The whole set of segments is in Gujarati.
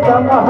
Jai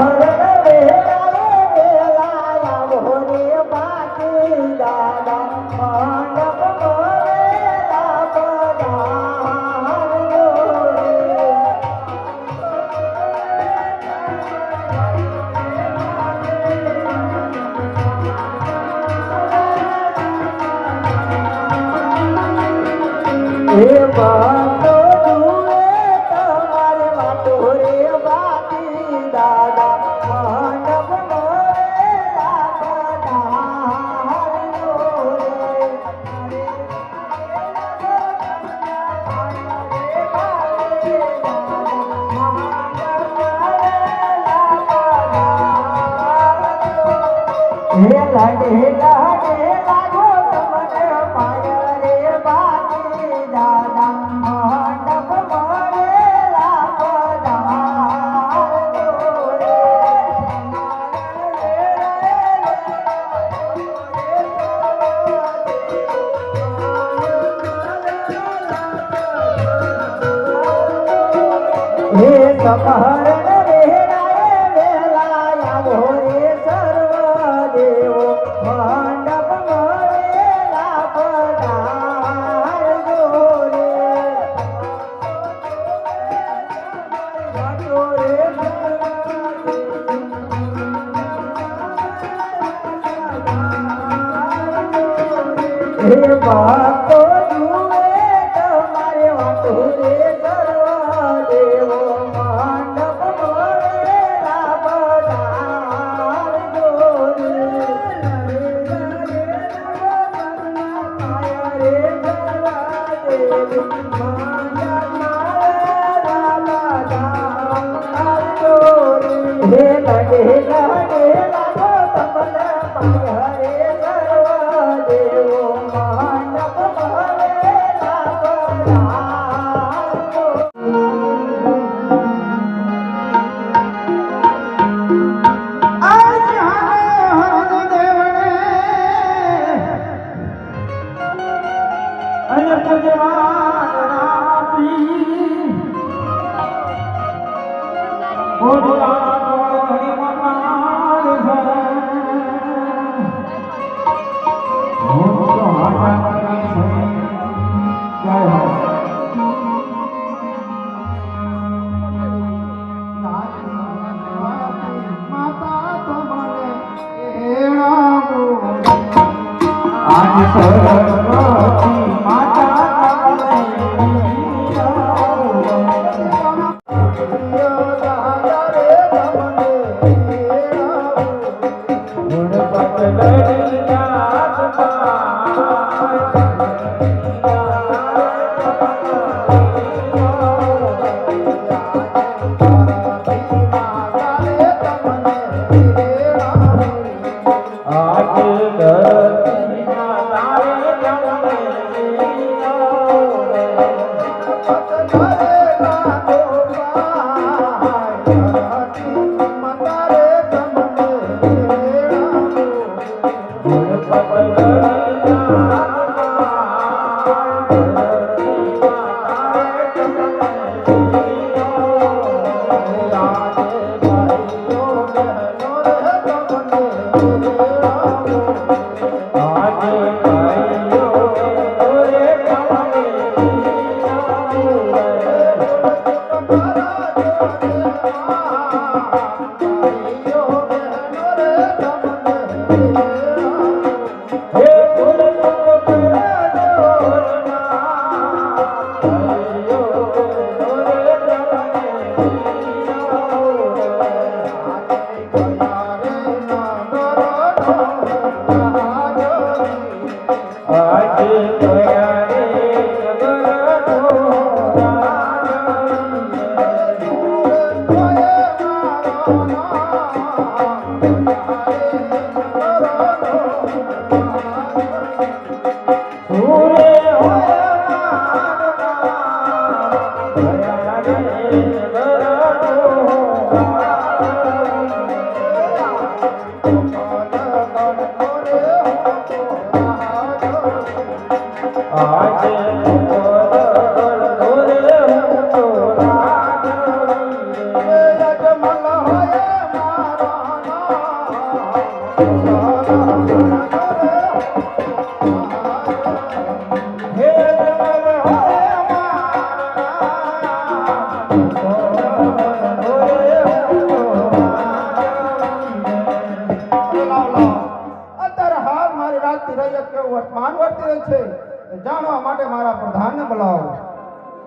કરે છે જાણવા માટે મારા પ્રધાનને બોલાવો.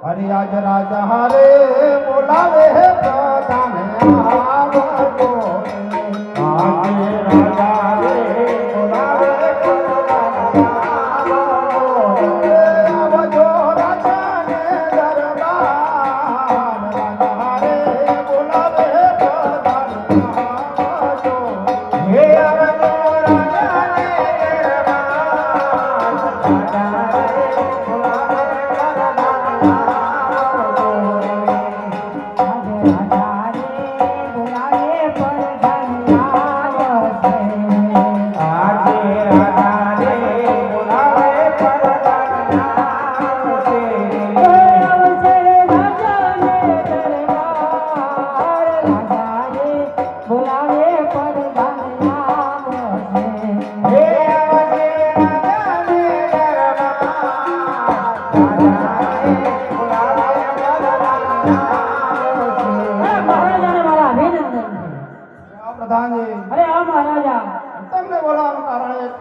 હરિ આજ રાજા હારે બોલાવે હે પ્રધાન આવજો. આજે રાજા રે બોલાવે પ્રધાન આવજો. રાજાને દરબાર રાજા હારે બોલાવે પ્રધાન આવજો. હે આવજો રાજાને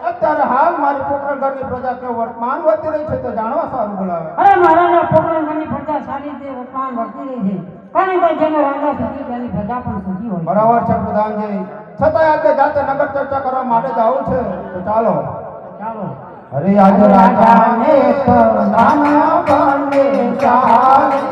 અત્યારે હાલ મારી પોકરણગઢની પ્રજા કે વર્તમાન વધતી રહી છે તો જાણવા સારું બોલાવે. અરે મહારાજા પોકરણગઢની પ્રજા સારી રીતે વર્તમાન વધતી રહી છે કારણ કે જેનો રાજા સુધી તેની પ્રજા પણ સુખી હોય. બરાબર છે પ્રધાનજી. છતાં આજે જાતે નગર ચર્ચા કરવા માટે જવું છે તો ચાલો. હરે આજ રાજાને પ્રધાન બને ચાલી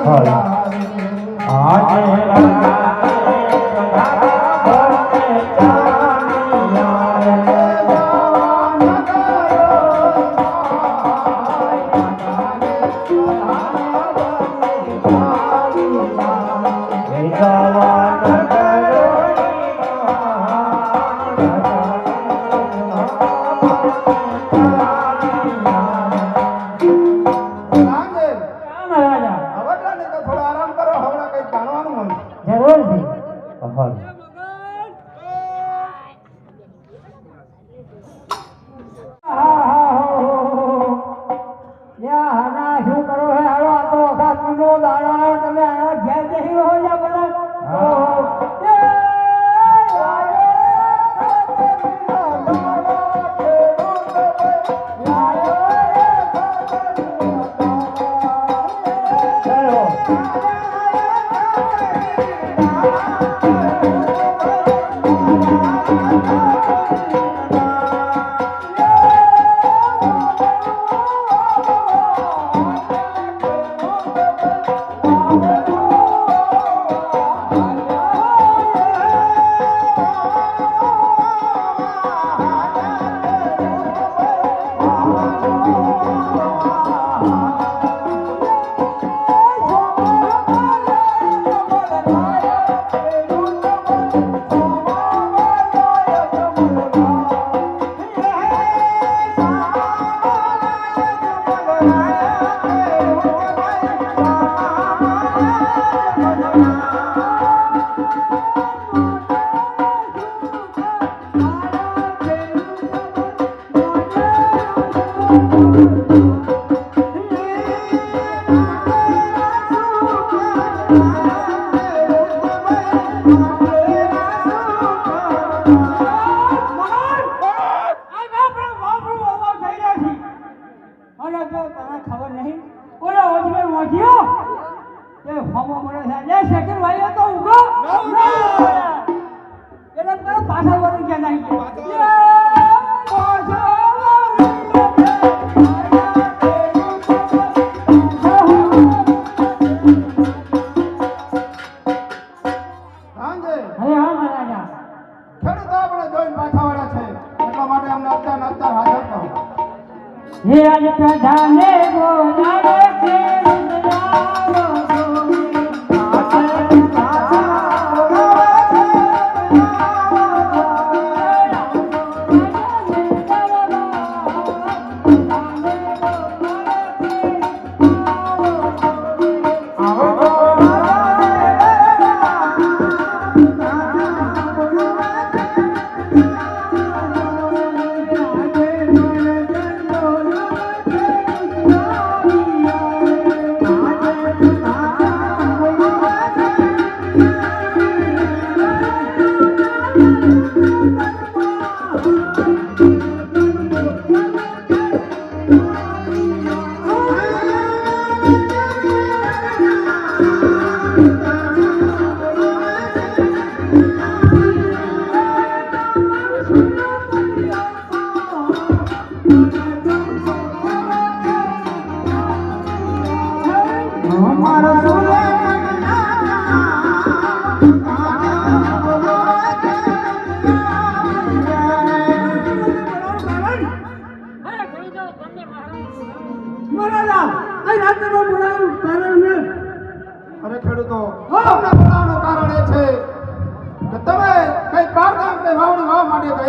આજે પ્રધાને બોલાવે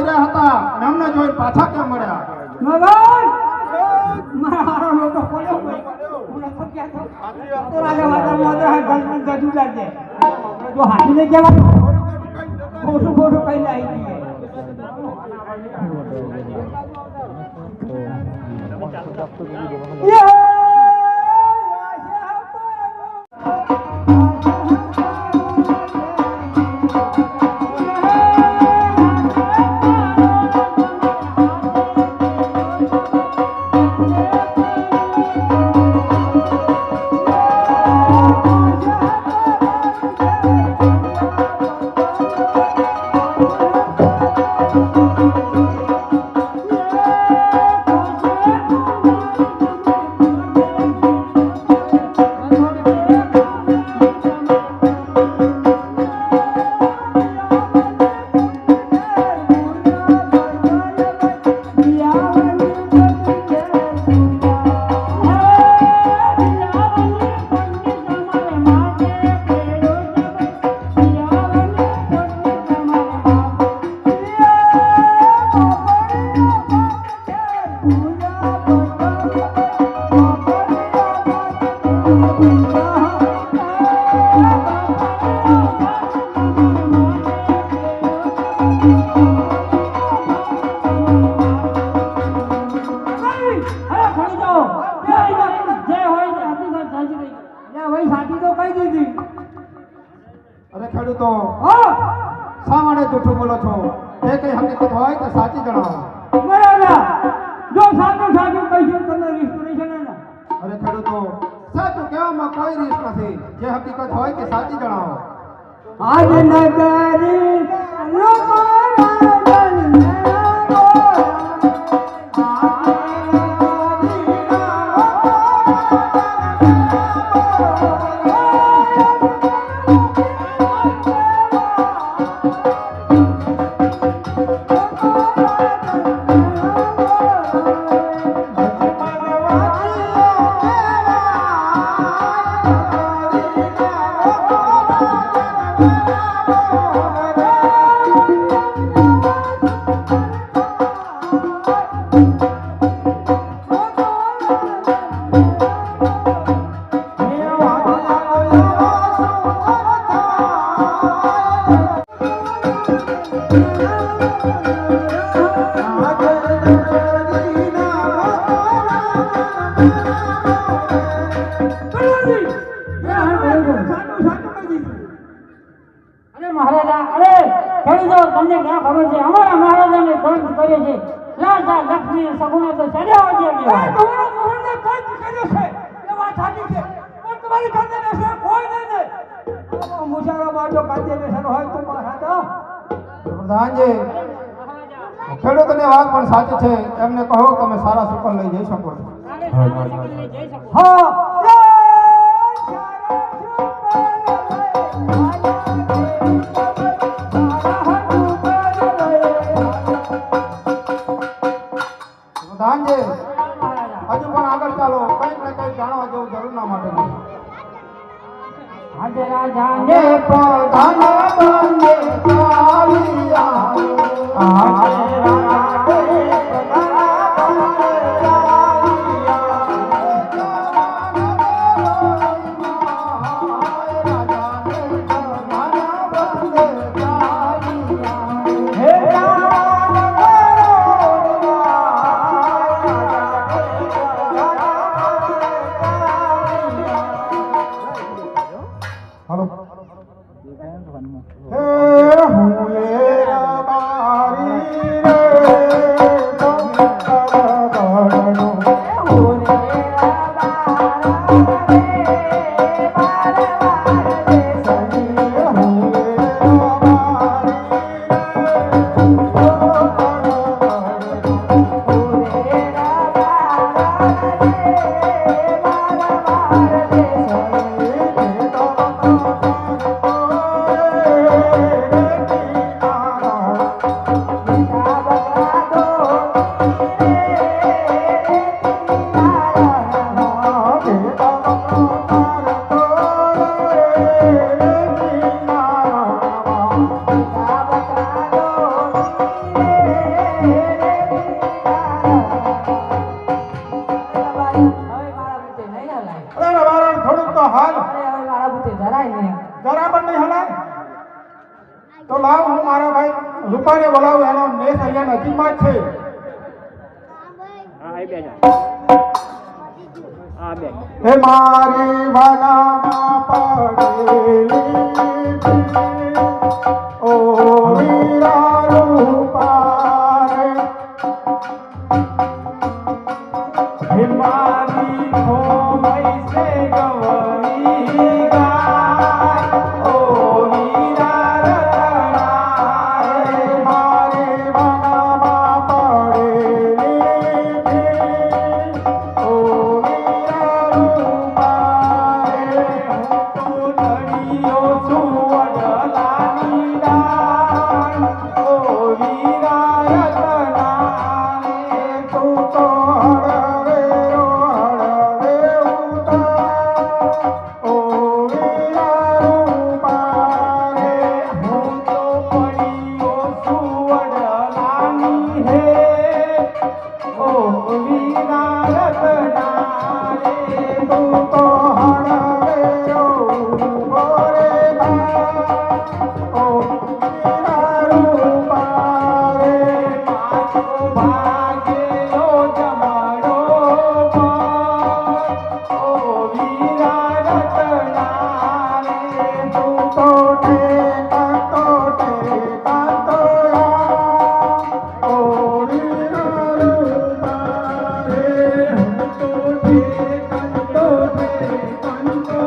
કર્યા હતા અને અમને જોઈને પાછા કેમ મળ્યા? મગન મારા હારો લોકો કોલ્યો હું નતો ક્યાં તો રાજા વાદા મોદે હે ગલમન જજુ લાગે જો હાથીને કહેવાનું ખોટું ખોટું કઈ લાઈ દીએ અરે ખેડૂતો શા માટે જૂઠું બોલો છો? જે કઈ હકીકત હોય તો સાચી જણાવો. જો સાચું સાચું કહીશું તમને રિસ્ટોરેશન ના અરે ખેડૂતો સાચું કહેવામાં કોઈ રીસ નથી. જે હકીકત હોય તે સાચી જણાવો. આજ નગરી લોકો તમને ક્યાં ખબર છે અમારા મહારાજાને દંડ કરે છે રાજા લક્ષ્મી સગુને તો ચડ્યા છે તમારા મોહનને દંડ કર્યો છે એ વાત સાચી છે પણ તમારી કાંદે બેસે કોઈ નહીં મુસારા બાજો કાંદે બેસનો હોય તો મહારાજા પ્રધાનજી ખેડૂતની વાત પણ સાચી છે. એમને કહો તમે સારા સુકલ લઈ જઈ શકો છો. હા પ્રધાનજી હજુ પણ આગળ ચાલો. કંઈક ને કંઈક જાણવા જેવું જરૂર ના માટે નહીં. આજ રાજાને પ્રધાન બને ચાલિયા આજ રાજાને પ્રધાન બને હાલે તો લાવ હું મારા ભાઈ રૂપાને બોલાવું એનો નેસ અહીંયા નજીકમાં જ છે હે મારી વાનામાં પડેલી ઓ વીરા રૂપા રે હે મારી ખોવાઈ છે ગવરી ગાય ઓ વીરા રતના રે મારી વાનામાં પડેલી ઓ વીરા રૂપા રે હું તો ધણીયો છું વડલાની દાન ઓ વીરા રતના રે તું તો હળવે હળવે ઉતાર ઓ વીરા રૂપા રે હું તો પડ્યો છું વડલાની હે ઓ વીરા રતના રે તું તો હળવે ઉભો રે બા ઓ વીરા રૂપા રે મારો ભાગ્યો જમાડો ઓ વીરા રતના રે તું તો ટેકાતો ઓ વીરા રૂપા રે હું તો ટેકાતો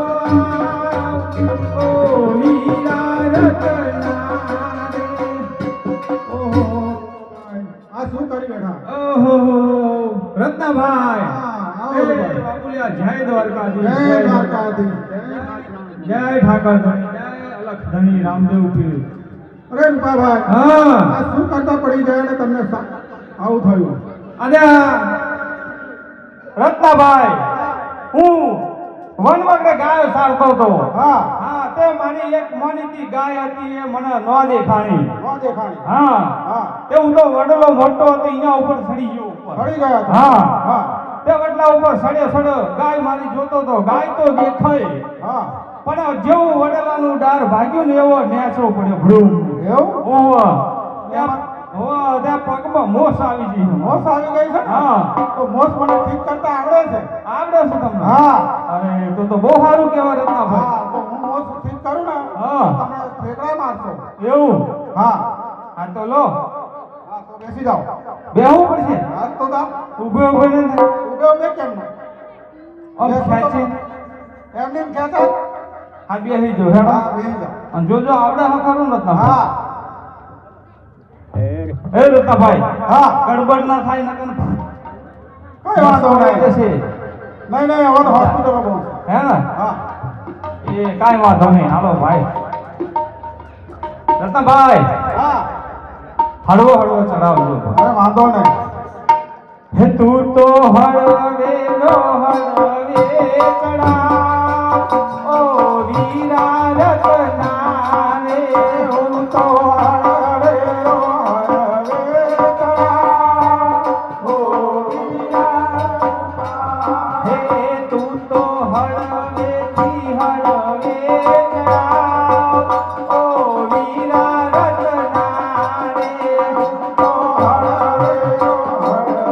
ઓ વીરા રતના રે ઓહો આ શું કરી બેઠા ઓહો રત્નાભાઈ આવો એ ભાઈ. બાપુલિયા જય દ્વારકાધીશ જય દ્વારકાધીશ જય ઠાકર ધણી જય અલખ ધણી રામદેવ પીર અરે રૂપાભાઈ હા આ શું કરતા પડી ગયા ને તમને આવું થયું અને રત્નાભાઈ હું વનવગડે ગાયો સારતો હતો હા હા તે મારી એક મોનીતી ગાય હતી એ મને ન દેખાણી ન દેખાણી હા હા તે હું તો વડલો મોટો હતો એના ઉપર ચડી ગયો ઉપર પડી ગયા હતા. હા હા તે વડલા ઉપર સડ્યો ગાય મારી જોતો તો ગાય તો દેખાય હા પણ જેવું વડલાનું ડાર ભાગ્યું ને એવો નેચો પડ્યો ભ્રૂમ એવું ઓવા ત્યાં પગમાં મોસ આવી ગઈ મોસ આવી ગઈ છે ને? હા તો મોસ મને ઠીક કરતા આવડે છે આવડે છે તમને હા અરે તો બહુ સારું કહેવાય રત્નાભાઈ હા તો હું મોસ ઠીક કરું ને હા. તો તમે ઠેકડા મારશો એવું હા આ તો લો હા તો બેસી જાઓ બેહવું પડશે હાથ તો દા ઊભે ઊભે ને ઉભે ઉભે કેમ નહીં? આમ બેસો તો ખેંચી એમને એમ ખેંચા આ બેસી જો હેડો હા બેસી જાઓ અને જોજો આવડે હા ખરું રત્નાભાઈ હા એ રત્નાભાઈ હા ગડબડ ના થાય નકર કઈ વાંધો નહીં જશે નહીં નહીં હવે તો હોસ્પિટલ બહુ હે ને હા એ કાંઈ વાંધો નહીં હાલો ભાઈ રત્નાભાઈ હા હળવો હળવો ચડાવજો અરે વાંધો નહીં હે તું તો હળવેલો હળવે ચડા ઓ વીરા રત્ના રે હું તો હળવેલો હળવે ચડા ઓ વીરા હે તું તો હળવેથી હળવે ચડા ઓ વીરા રત્ના રે હું તો હળવેલો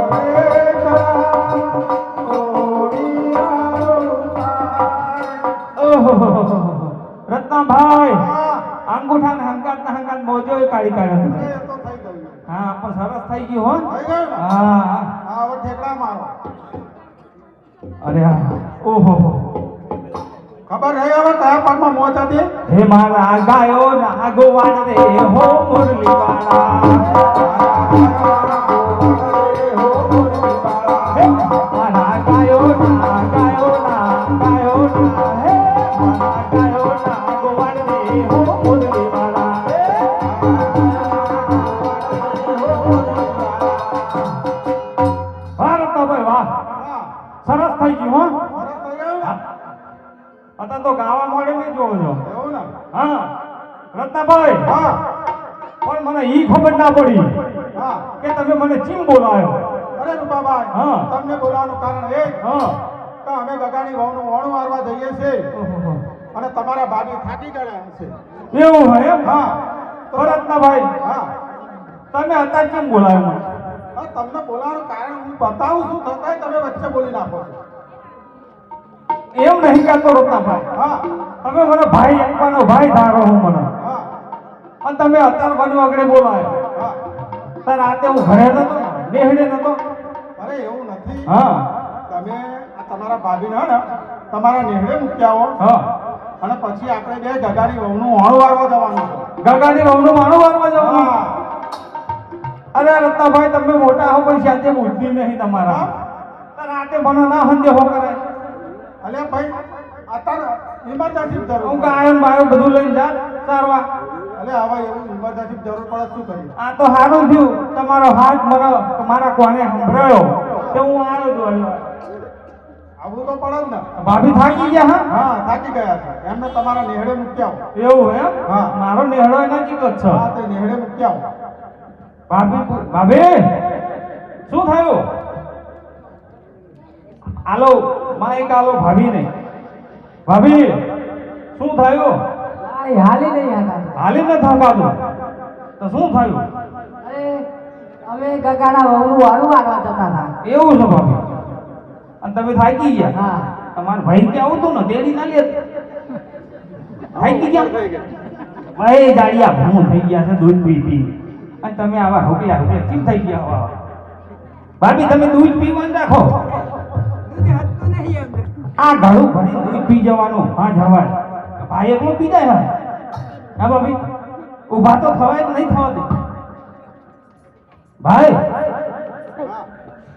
હળવે ચડા ઓ વીરા ઓહો રત્નાભાઈ હા અંગૂઠા ને હંગાત ના હંગાત મોજો કાઢી કાઢ્યો એ તો થઈ ગયું હા પણ સરસ થઈ ગયું હો થઈ ગયું ને હા હા હવે ઠેકડા મારો અરે હા ઓહો ખબર રહી હવે કયા પાકમાં મોજ હતી હે મારા ગાયો ના ગોવાડ રે હો મુરલી વાળા હે મારા ગાયો ના હે મારા ગાયો ના ગોવાડ રે હો મુરલી વાળા ભારત ભાઈ વાહ હા સરસ થઈ ગયું હો સરસ થઈ ગયું ને અત્યારે તો ગાવા મળે નહીં જોવો છો એવું ને હા રત્નાભાઈ હા પણ મને ઈ ખબર ના પડી હા કે તમે મને ચીમ બોલાયો અરે રૂપાભાઈ હા. તમને બોલાવવાનું કારણ એ જ હા કે અમે ગગાની વહુનું વણું મારવા જઈએ છીએ ઓહો. અને તમારા ભાભી થાકી ગયા હશે. એવું હોય એમ? હા ભરતનાભાઈ, હા તમે અત્યારે કેમ બોલાવ્યો મને? હા, તમને બોલાવવાનું કારણ હું બતાવું છું, છતાંય તમે વચ્ચે બોલી નાખો છો. એમ નહીં કહેતો રત્નાભાઈ. હા તમે મને ભાઈ આપવાનો ભાઈ ધારો હું મને, હા અને તમે અત્યારે મને આગળ બોલાયો. હા તાર રાતે હું ઘરે નતો, નેહડે નતો. અરે એવું નથી. હા તમે આ તમારા ભાભીને હે ને તમારા નેહડે મૂકી આવો હા. અને પછી આપણે બે ગગાડી વહુનું હોણ વાળવા જવાનું છે. ગગાડી વહુનું માણું વારવા જવાનું. હા અરે રત્નાભાઈ, તમે મોટા હો પણ સાથે બુદ્ધિ નહીં તમારા. હા. તાર રાતે મને ના સંદેહો કરે. અલ્યા ભાઈ અત્યારે ઇમરજન્સી જરૂર હું પડે. ગાયન બાયન બધું લઈને જા સારવા. અલ્યા હવે એવું ઇમરજન્સી જરૂર પડે શું કરીએ? આ તો સારું થયું તમારો હાથ મારા કોને સંભળાયો તે હું આવ્યો છું અહીંયા. આવું તો પડે જ ને. ભાભી થાકી ગયા? હા હા થાકી ગયા છે. એમને તમારા નેહડે મૂકી આવો. એવું એમ? હા. મારો નેહડો એના ચીક જ છે. હા તે નેહડે મૂકી આવો. ભાભી શું થયું? આલો માઈક આલો. ભાભી નહીં. ભાભી શું થયું? હાલી નહીં હતા. હાલી ન થકાતું તો શું થયું? અરે અમે ગગાના વહુનું વાળું વારવા જતા હતા. એવું છે ભાભી? અને તમે થાકી ગયા? હા. તમારે ભાઈ કે આવું તું ને તેડી ના લે. થાકી ગયા? ભાઈ જાડિયા ભૂં થઈ ગયા છે દૂધ પી પી, અને તમે આવા હોકલા હોકલા કેમ થઈ ગયા આવા? ભાભી તમે દૂધ પીવાનું રાખો. આ ઘડું ભરી દૂધ પી જવાનું. હા જવાય. ભાઈ એકલું પી જાય. હા ભાભી ઊભા તો થવાય કે નહીં થવા દે ભાઈ?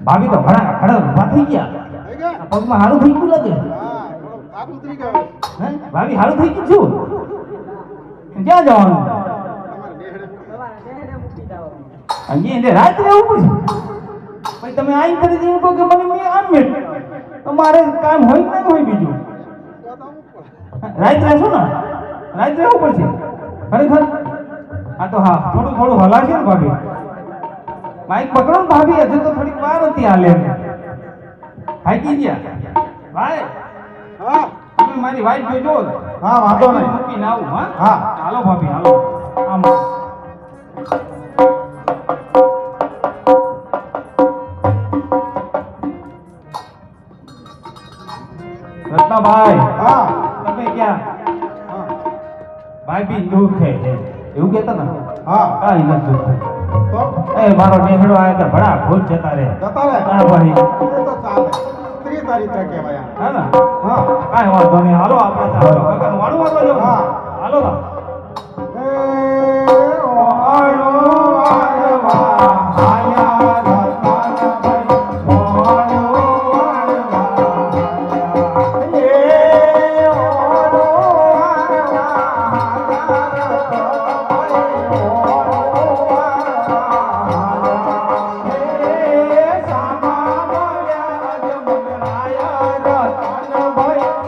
ભાભી તો ઘણા ઘડા ઊભા થઈ ગયા. થઈ ગયા? પગમાં હારું થઈ ગયું લાગે. હા થોડો થાક ઉતરી ગયો. હે? ભાભી હારું થઈ ગયું છું. ક્યાં જવાનું? તમારા નેહડે મૂકી આવો. અહીંયા એને રાત રહેવું પડશે. પછી તમે આઈ કરી દીધું કહો કે મને મેં આમ મેળ તો મારે કામ હોય કે નહીં હોય બીજું? તો આવું પડે. રાત રહેશો ને? રાત રહેવું પડશે ખરેખર. હા તો હા થોડું થોડું હલાશે ને ભાભી. માઇક પકડો ને ભાભી, હજુ તો થોડીક વાર હતી હાલે. થાકી ગયા ભાઈ? હા તમે મારી વાઈફ જોજો. હા વાંધો નહીં. મૂકીને આવું. હા હા હાલો ભાભી હાલો. આમ રત્નાભાઈ, હા તમે ક્યાં? હા ભાઈ બી દુઃખ છે એવું કહેતા ને? હા કાંઈ નથી દુઃખ. તો એ મારો નેહડો આવ્યો તો ભડા ભૂત જતા રહે. જતા રહે. હા ભાઈ. એ તો ચાલે. સ્ત્રી તરીકે કહેવાય આમ. હે ને? હા કાંઈ વાંધો નહીં. હાલો આપણે તો હાલો. કાકાનું વાળું વાળવા જવું. હા. હાલો તો. એ ઓળો વાળવા આયા રતનભાઈ. ઓળો વાળવા આયા. એ ઓળો વાળવા આયા રતનભાઈ. ઓળો વાળવા આયા. એ સામા મળ્યા જમરાયા રતનભાઈ. સામા મળ્યા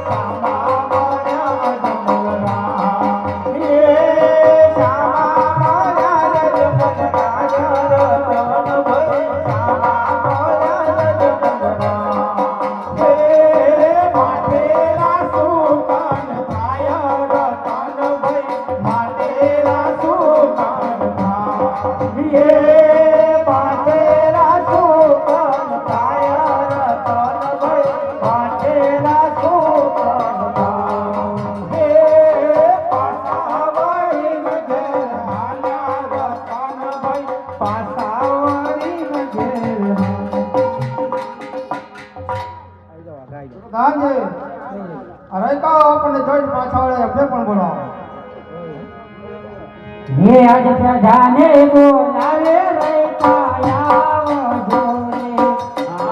દાનજી અરે કા આપણને જોઈને પાછા વળે એમને પણ બોલાવો. હે આજ પ્રજાને બોલાવે રહેતા આવજો રે.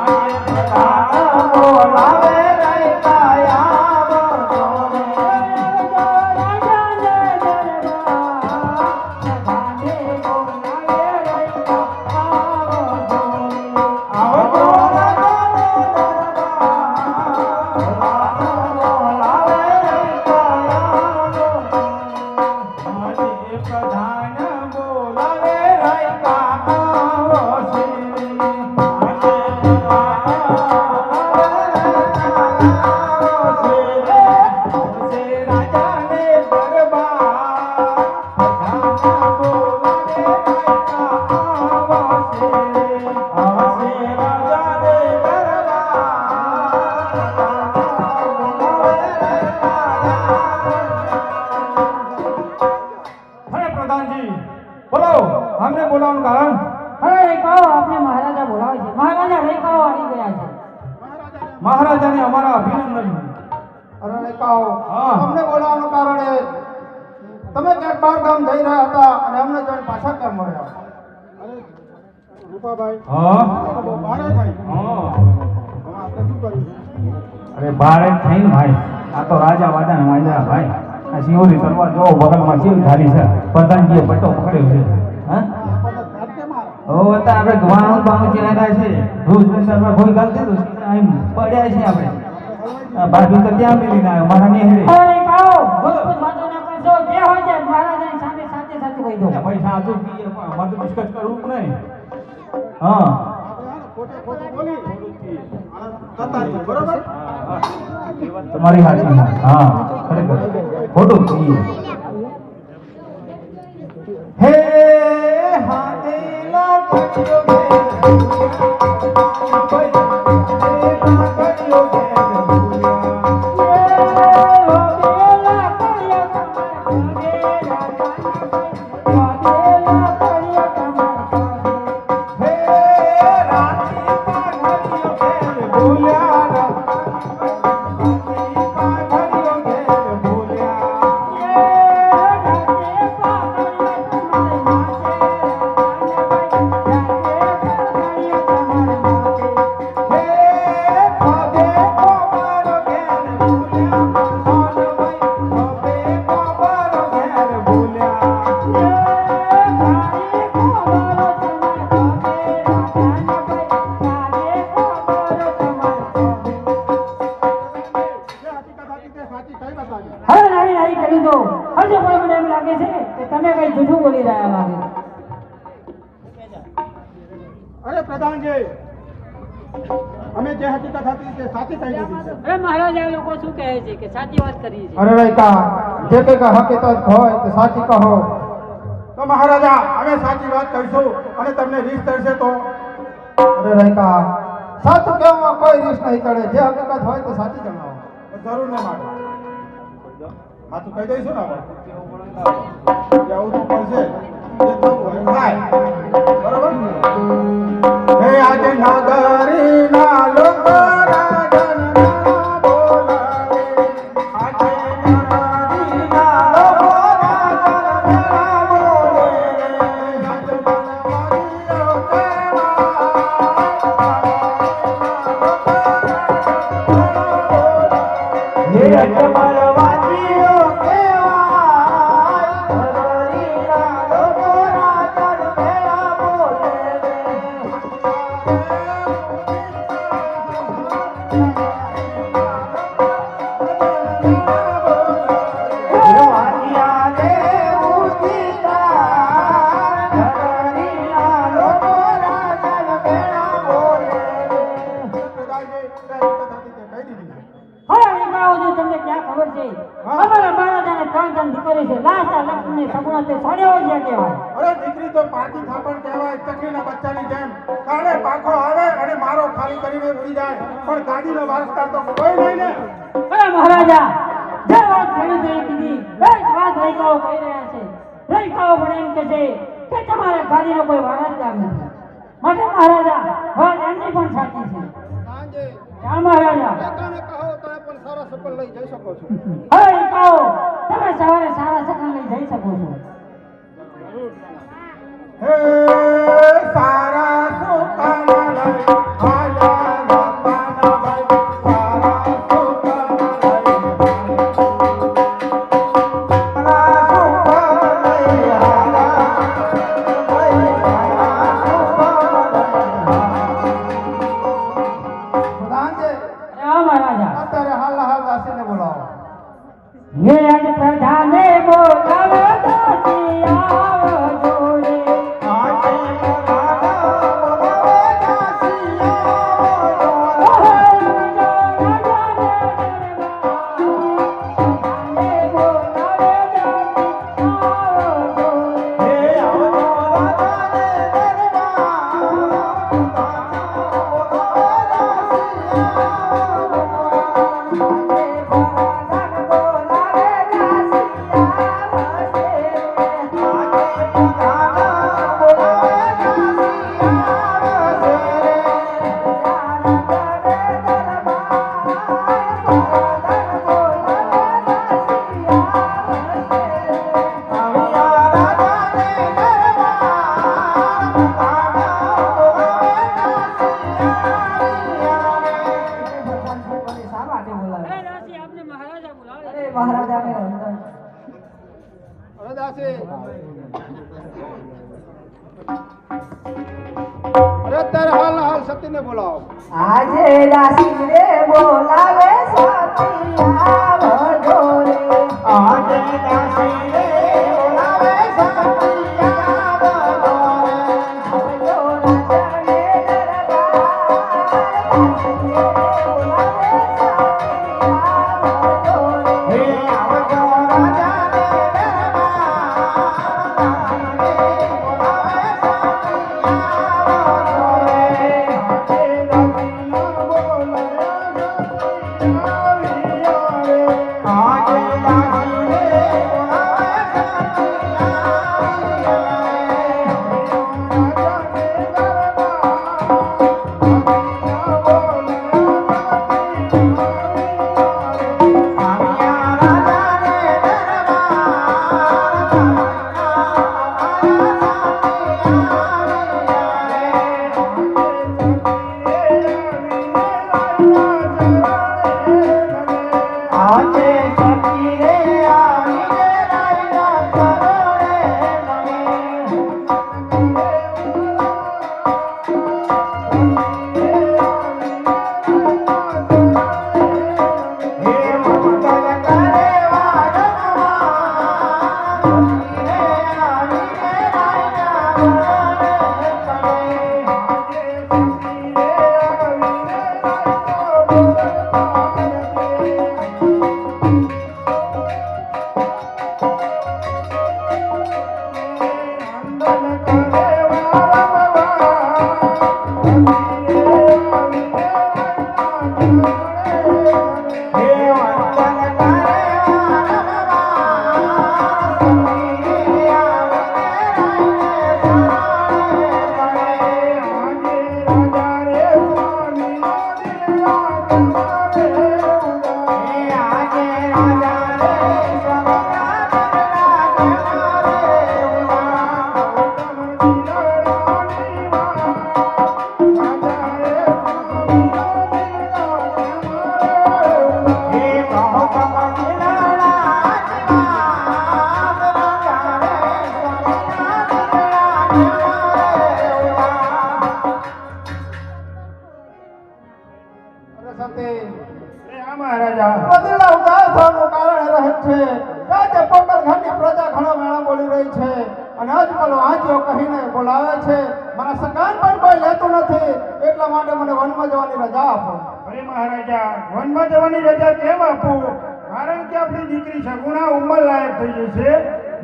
આજ પ્રજાને બોલાવે રહેતા આવજો રે. રાજાને દરબાર પ્રજાને બોલાવે રહેતા આવજો રે. આવજો રાજાને દરબાર બોલાવે રહેતા આવજો રે. પ્રધાન બોલાવે રાયકા બોલાવવાનું કારણ અરે રેખાઓ આપને મહારાજા બોલાવે છે. મહારાજા રેખાઓ આવી ગયા છે. મહારાજાને અમારા અભિનંદન. અરે રેખાઓ હા. અમને બોલાવવાનું કારણ એ તમે ક્યાંક બહાર ગામ જઈ રહ્યા હતા અને અમને જોઈને પાછા કેમ મળ્યા? રૂપાભાઈ હા બારે થાય હા આપણે શું કર્યું? અરે બારે થઈને ભાઈ આ તો રાજા વાદા ને વાજા ભાઈ આ શિવરી તલવાર જો બગલમાં શિવ ધારી છે પ્રધાનજીએ પટ્ટો પકડ્યો છે હા ઓ હતા આપણે ગવાણું બાણું ચહેરા છે રોજ બજારમાં કોઈ ગાલતી તો આમ પડ્યા છે આપણે આ બાજુ તો ત્યાં મિલી ના મારા ને હેડે અરે રેખાઓ ગુજબુજ વાતો ન કરશો. જે હોય તે મહારાજાની સામે સાચે સાચું કહી દો. ભાઈ સાચું કીએ પણ અમારે તો ડિસ્કસ કરવું જ નહીં હા ખોટું બોલી જતા રહી, બરોબર? તમારી હાચી હા ખરેખર ખોટું કીએ હે હાથેલા કડિયો બે ભાઈ કડિયો બે હવે નારી નારી કરી દો. હજુ પણ મને એમ લાગે છે કે તમે કઈ જૂઠું બોલી રહ્યા લાગે. અરે પ્રધાનજી અમે જે હકીકત હતી તે સાચી કહી દીધી છે. અરે મહારાજા લોકો શું કહે છે કે સાચી વાત કરી છે. અરે રેખા જે કંઈક હકીકત હોય તે સાચી કહો. તો મહારાજા અમે સાચી વાત કહીશું અને તમને રીસ થશે તો અરે રેખા સાચું કહેવામાં કોઈ રીસ નહીં ચડે. જે હકીકત હોય તે સાચી જણાવો. જરૂર નહીં માટે સાચું કહી દઈશું ને આપણે જવું તો પડશે જે થવું હોય થાય બરોબર હે આજે નાગરીના લોકો રાજનના બોલાવે આજે નાગરીના લોકો રાજનના બોલે આજે બનવારીઓ હે અજમલવાજીઓ હવે રેખાઓ જો તમને ક્યાં ખબર છે અમારા મહારાજાને ત્રણ ત્રણ દીકરી છે. લાસા લક્ષ્મી સગુણા તે સડ્યો છે કહેવાય. અરે દીકરી તો પાકી થાપણ કહેવાય ચકલીના બચ્ચાની જેમ કાળે પાખો આવે અને મારો ખાલી કરીને ઉડી જાય પણ ગાડીનો વારસદાર તો કોઈ નહીં ને અરે મહારાજા જે વાત ખેડૂતોએ કીધી એ જ વાત રેખાઓ કહી રહ્યા છે. રેખાઓ પણ એમ કહે છે કે તમારા ગાડીનો કોઈ વારસદાર નથી. માટે મહારાજા વાત એમની પણ સાચી છે. હા મહારાજા એકાને કહો તો એ પણ સારા સફળ લઈ જઈ શકો છો હવે રેખાઓ તમે સવારે સારા સકન લઈ જઈ શકો છો. હે સારા સુકાના લઈ આયા રતાના ભાઈ સારા સુકાના લઈ સારા સુકાના લઈ આયા ભાઈ સારા સુકાના પ્રધાનજી હા મહારાજા અત્યારે હાલ દાસીને બોલાવો. ये आज प्रधाने बोला દાસી અરે અત્યારે હાલ સતીને બોલાવો. આજે દાસી રે બોલાવે સતિયા ભજો રે આજે દાસી રે બોલાવે સતિયા ભજો રે ભજો રાજાને દરબાર દાસી રે બોલાવે સતિયા ભજો રે હે આવજો રાજાને દરબાર દાસી રે બોલાવે બોલાવે છે મારા સગાન પણ કોઈ લેતું નથી એટલા માટે મને વનમાં જવાની રજા આપો. અરે મહારાજા વનમાં જવાની રજા કેમ આપું? કારણ કે આપણી દીકરી સગુણા ઉંમર લાયક થઈ જશે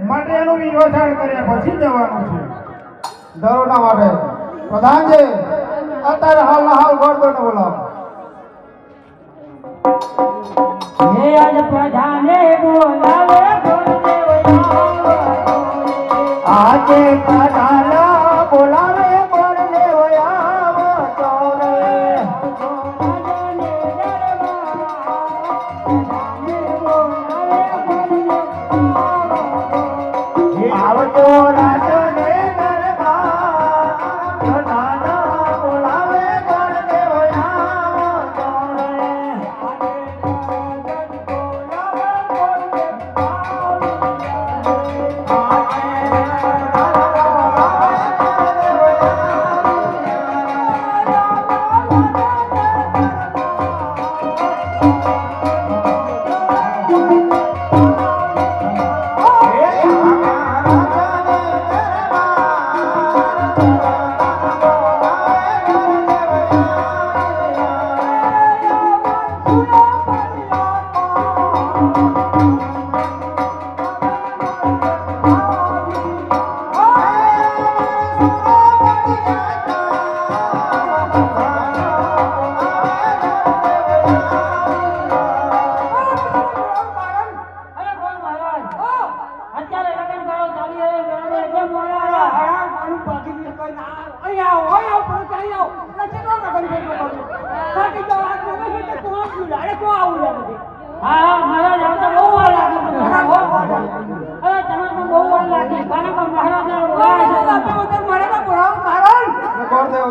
માટે એનું વિવસાણ કર્યા પછી જવાનું છે. દરોડા માટે પ્રધાનજી અત્યારે હાલ ગોરદોને બોલાવો. હે આજ પ્રધાને બોલાવે આજે પ્રધાન બોલાવે બોલદેવ આવો ચોરે આવજો રાજને દરબાર પ્રધાન બોલાવે બોલદેવ આવો ચોરે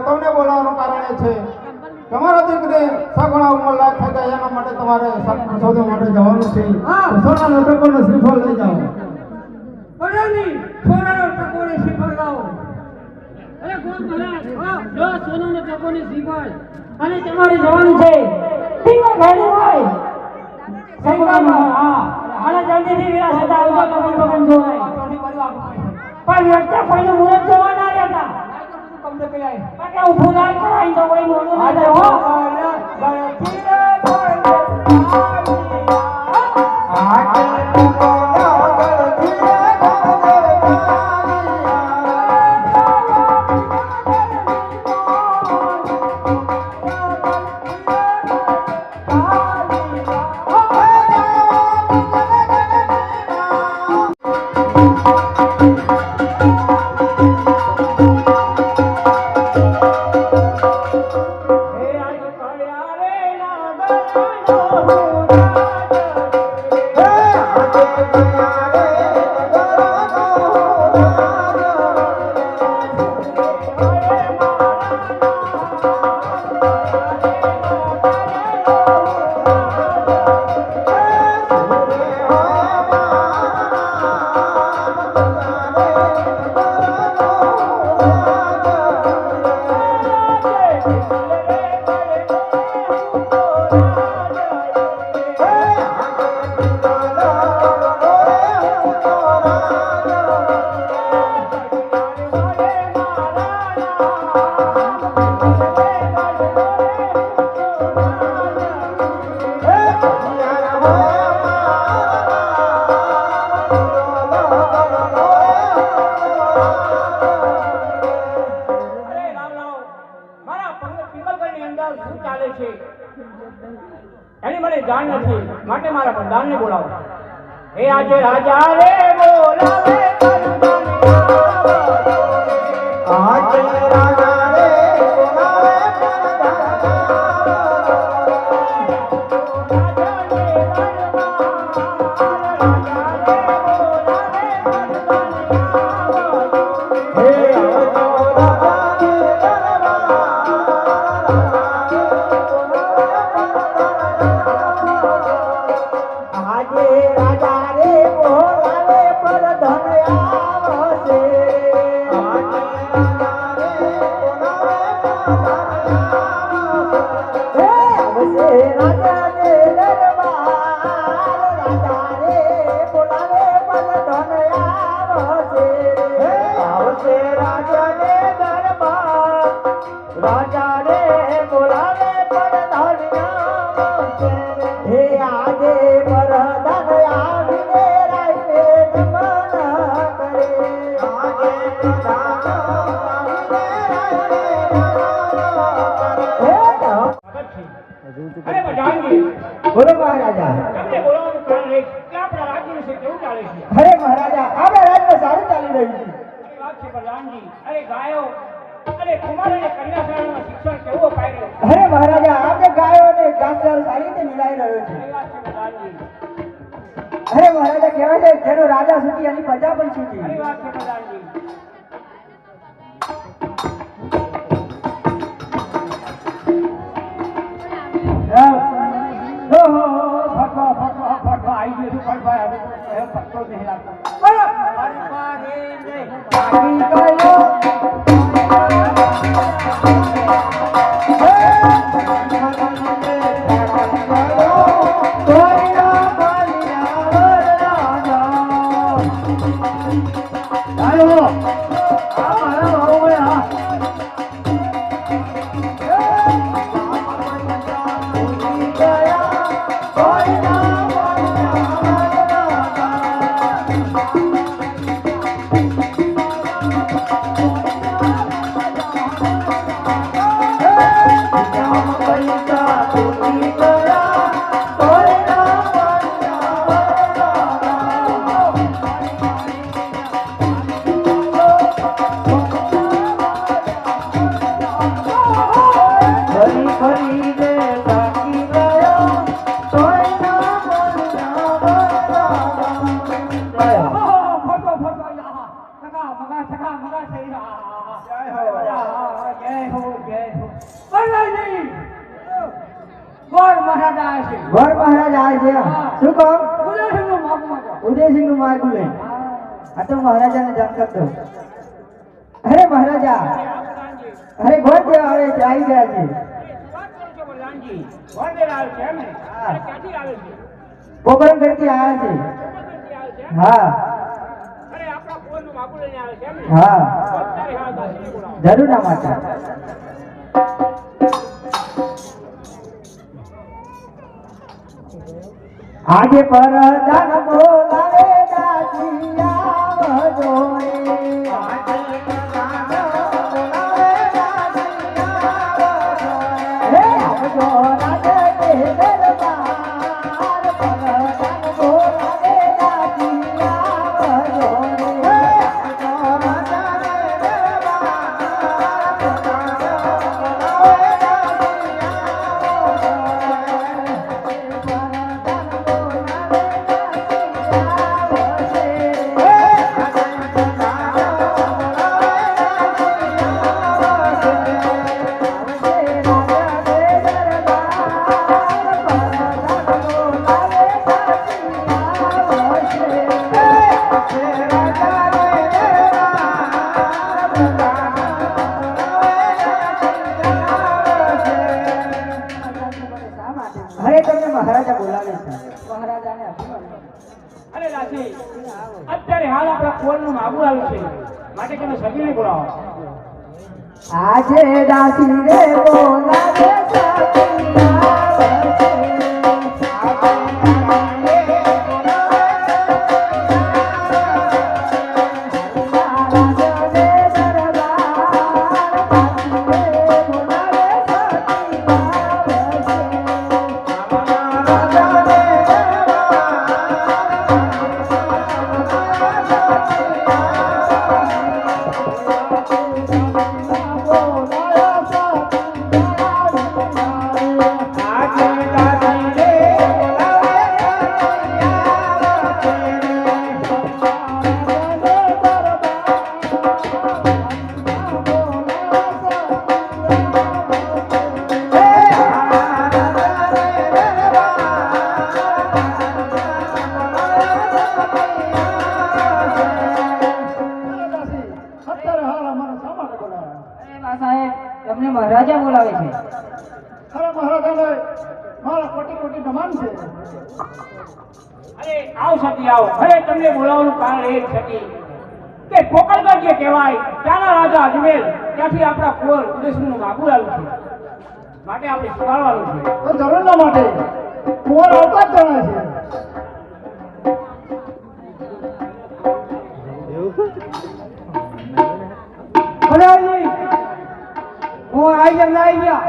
તમને બોલાવવાનું કારણ એ છે તમારા દીકરી સગુણા ઉંમર લાયક થઈ જાય એના માટે તમારે શોધવા માટે જવાનું છે. સોના લોટકોનો શ્રીફળ લઈ જાઓ. સોનાની સોનાનો ટકોરી શ્રીફળ લાવો. અરે કોણ મહારાજ જો સોનાનો ટકોરી શ્રીફળ અને તમારે જવાનું છે પીવા ઘરે હોય સગુણામાં. હા અને જલ્દીથી વિરાજ હતા આવજો લગન બગન જોવાય. પણ વ્યક્તિ કોઈનું મુહૂર્ત જોવા ના રહેતા કે હું ફૂલાર કરાવી તો કોઈ મોડું ના થાય હો. એની મને જાણ નથી માટે મારા પ્રધાનને બોલાવો. હે આજે રાજા રે બોલાવે આજે રાજા રે બોલાવે બોલો મહારાજા. તમને બોલાવવાનું કારણ એ કે આપણા રાજ્ય વિશે કેવું ચાલે છે. અરે મહારાજા આપણા રાજ્યમાં સારું ચાલી રહ્યું છે. એ વાત છે પ્રધાનજી. અરે ગાયો અને કુમાર અને કન્યા શાળામાં શિક્ષણ કેવું અપાઈ રહ્યું છે. અરે મહારાજા આપણે ગાયો અને ઘાસચારો સારી રીતે મિલાઈ રહ્યો છે. એ વાત છે પ્રધાનજી. અરે મહારાજા કહેવાય છે જેનો રાજા સુખી એની પ્રજા પણ સુખી. એ વાત છે પ્રધાનજી. વર મહારાજ આવે છે. શું કહો? ઉદયસિંહનું માગું લે. આ તો મહારાજાને જાણ કરતો. અરે મહારાજા, અરે ગોળ દેવા આવે છે, આવી ગયા છે. હા. પોકરણ ઘરથી આવ્યા છે. હા હા જરૂર ના માતા. આજે પરદાન બોલાવે દાસી આવજો રે. આજે પરદાન બોલાવે દાસી આવજો રે. આવજો રાજે કે દરબાર, પરદાન બોલાવે દાસી આવજો રે. આવજો રાજા રે દરબાર, પરદાન બોલાવે દાસી આવજો અરે તમને મહારાજા બોલાવે છે. મહારાજાને અભિનંદન. અરે લાસી, અત્યારે હાલ આપણા કુંવરનું માગું આવ્યું છે, માટે તમે સગીને બોલાવો. આજે દાસી રે બોલાવે સખી આવે છે. સાહેબ, તમને મહારાજા બોલાવે છે. અરે મહારાજાને મારા કોટી કોટી નમન છે. અરે આવો સતી આવો. હવે તમને બોલાવવાનું કારણ એ જ સતી કે પોકળગઢ જે કહેવાય ત્યાંના રાજા અજમેર ત્યાંથી આપણા કુંવર ઉદયસિંહનું માગું આવ્યું છે, માટે આપણે સંભાળવાનું છે. તો જરૂરના માટે કુંવર આવતા જ જણાય છે. ભલાજી, હું આવી ગયા.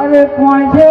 અરે કોણ છે?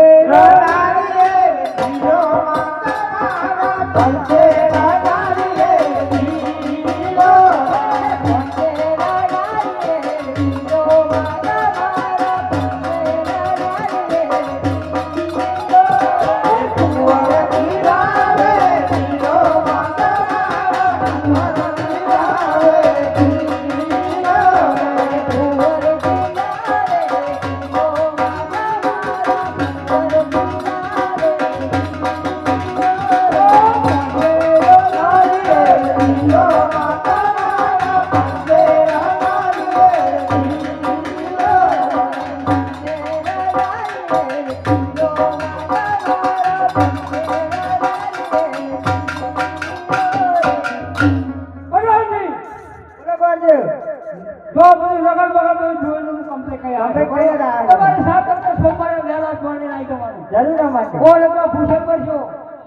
જરૂર માટે બોલ તો પૂછે કરજો.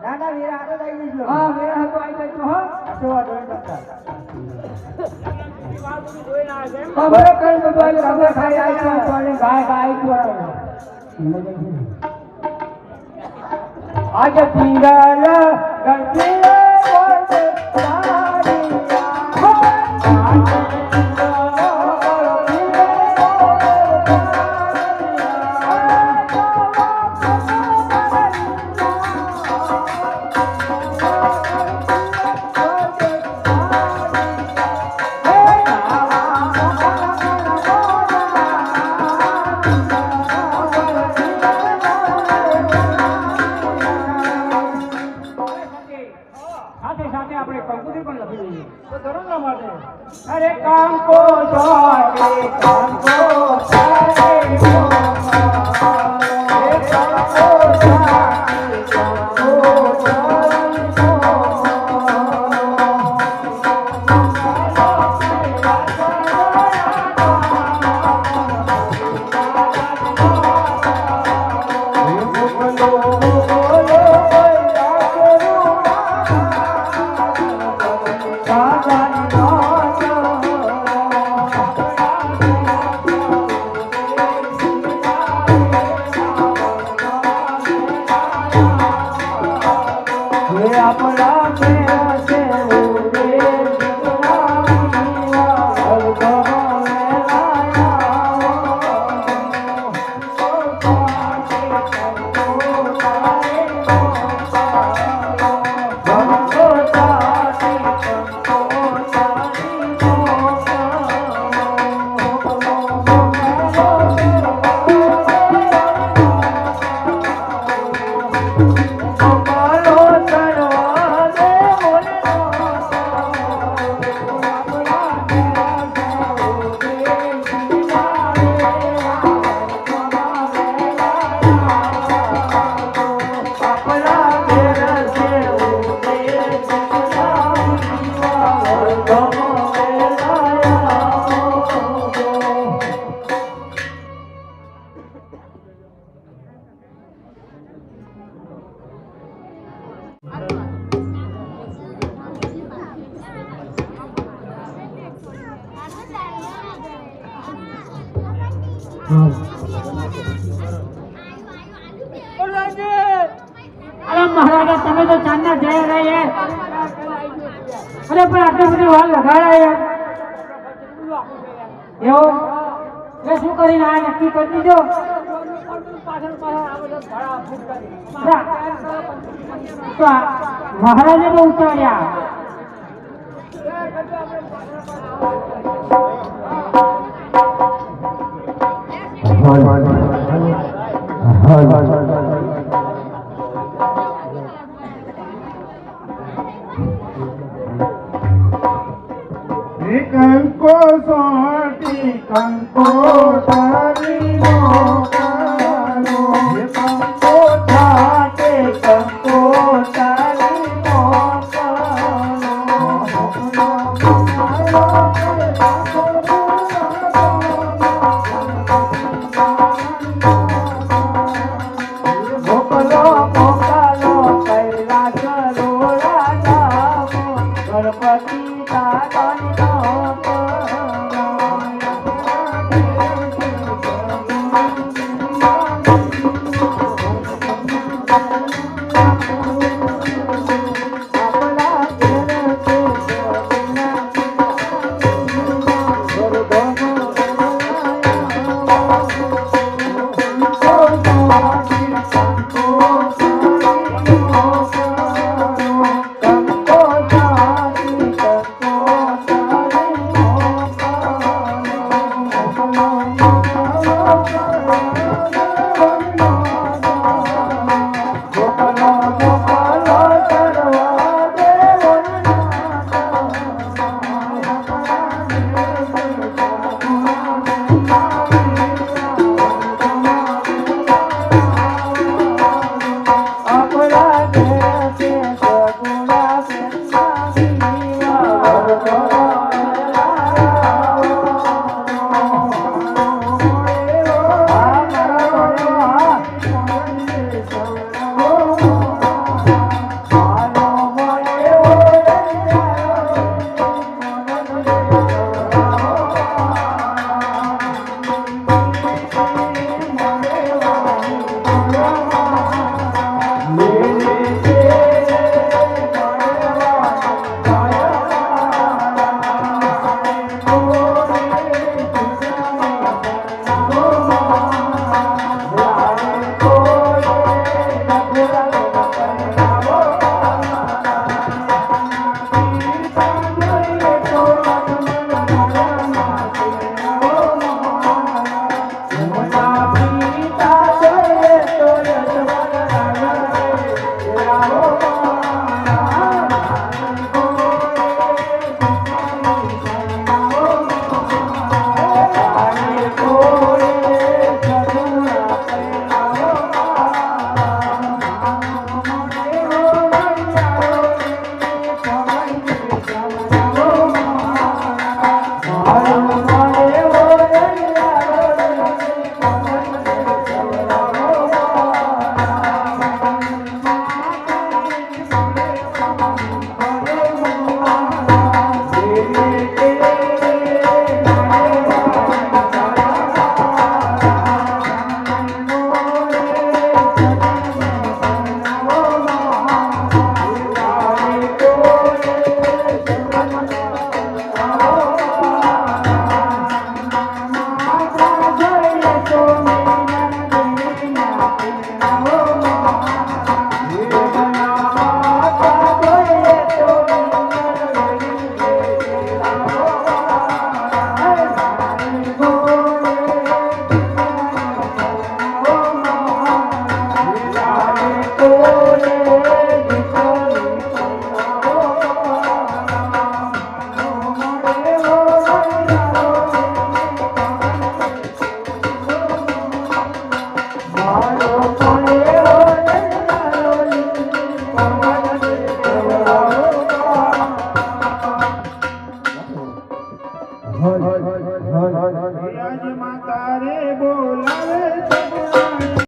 નાના વીરા હાથે લઈ જઈશ. હા, મેરા હાથો આવી જજો. હા, જોવા જોઈ શકતા. ખબર કઈ બધું ખબર ખાઈ આવી તો ગાય ગાય તો આજે પિંગલ ગરતી બોલ અરે કાંકો જોડે કાંકો તારે અરે મહારાજા તમે તો ચાંદના જઈ રહ્યા અરે પણ આટલી બધી વાર લગાડાય એવું એ શું કરીને આ નક્કી કરી દીધો મહારાજે તો ઉતાર્યા કંકો સોટી કંકો